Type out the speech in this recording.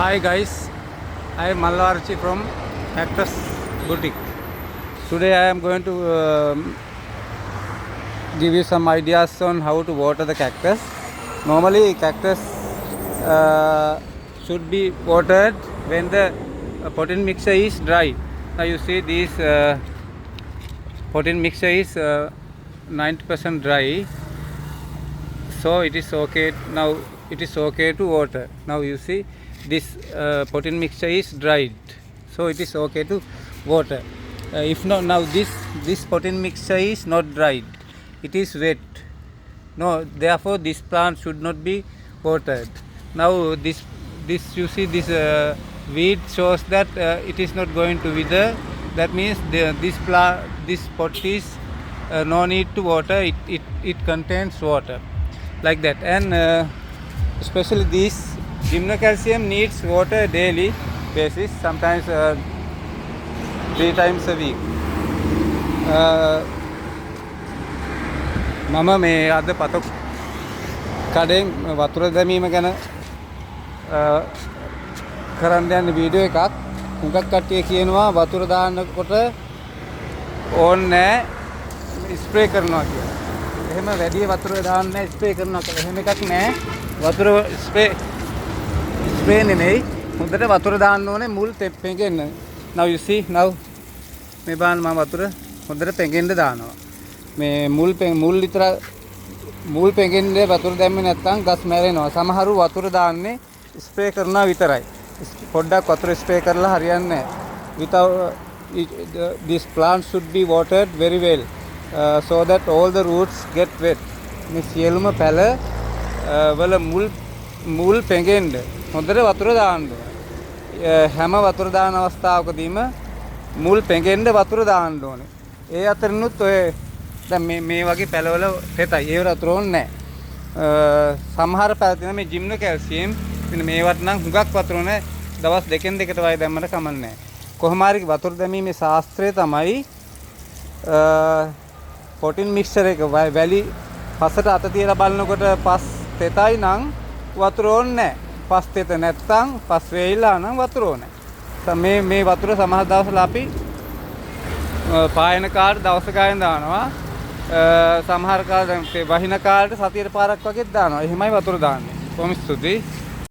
Hi guys, I am Mallavarchi from Cactus Boutique. Today I am going to give you some ideas on how to water the cactus. Normally cactus should be watered when the potting mixture is dry. Now you see this potting mixture is 90% dry, so it is okay. Now it is okay to water. Now you see this potting mixture is dried, so it is okay to water. If not, now this potting mixture is not dried, it is wet. No, therefore this plant should not be watered. Now this you see this weed shows that it is not going to wither. That means this pot is no need to water. It contains water, like that. And especially this gymnocalcium needs water daily basis, sometimes 3 times a week. මම මේ අද පතක් කඩෙන් වතුර දැමීම ගැන කරන්න යන video එකක්. හුඟක් කට්ටිය කියනවා වතුර දාන්නකොට ඕනේ ස්ප්‍රේ කරනවා කියලා. එහෙම වැඩි වතුර දාන්න ස්ප්‍රේ කරනවා කියලා. එහෙම එකක් නෑ. වතුර ස්ප්‍රේ නෙමෙයි. හොඳට වතුර දාන්න ඕනේ මුල් පෙඟෙන්න. Now you see, now මේ බලන්න මම වතුර හොඳට පෙඟෙන්න දානවා. මේ මුල් පෙඟෙන්නේ වතුර දැම්මේ නැත්නම් ගස් මැරෙනවා. සමහරු වතුර දාන්නේ ස්ප්‍රේ කරනවා විතරයි. පොඩ්ඩක් වතුර ස්ප්‍රේ කරලා හරියන්නේ නැහැ. This plant should be watered very well so that all the roots get wet. මේ සියලුම පැල වල මුල් පෙඟෙන්න හොඳට වතුර දාන්න ඕනේ. හැම වතුර දාන අවස්ථාවකදීම මුල් පෙඟෙන්න වතුර දාන්න ඕනේ. ඒ අතරිනුත් ඔය දැන් මේ වගේ පැලවල තෙතයි. ඒ වතුර ඕනේ නැහැ. සමහර පැල තියෙන මේ ජිම්නෝ කැල්සියම් මෙන්න මේවට නම් හුඟක් වතුර ඕනේ. දවස් දෙකෙන් දෙකට වයි දැම්මට කමක් නැහැ. කොහොම හරි වතුර දැමීමේ ශාස්ත්‍රය තමයි පොටින් මික්ස්චර් එක වැලි පසට අත තියලා බලනකොට පස් තෙතයි නම් වතුර ඕනේ නැහැ. පස් තෙත නැත්තම් පස් වේයිලා නම් වතුර ඕනේ. මේ වතුර සමහර දවස්වල අපි පායන කාලේ දවස ගානේ දානවා. සමහර කාලේ වහින කාලේ සතියේ පාරක් වගේ දානවා. එහෙමයි වතුර දාන්නේ. කොහොම ස්තුතියි.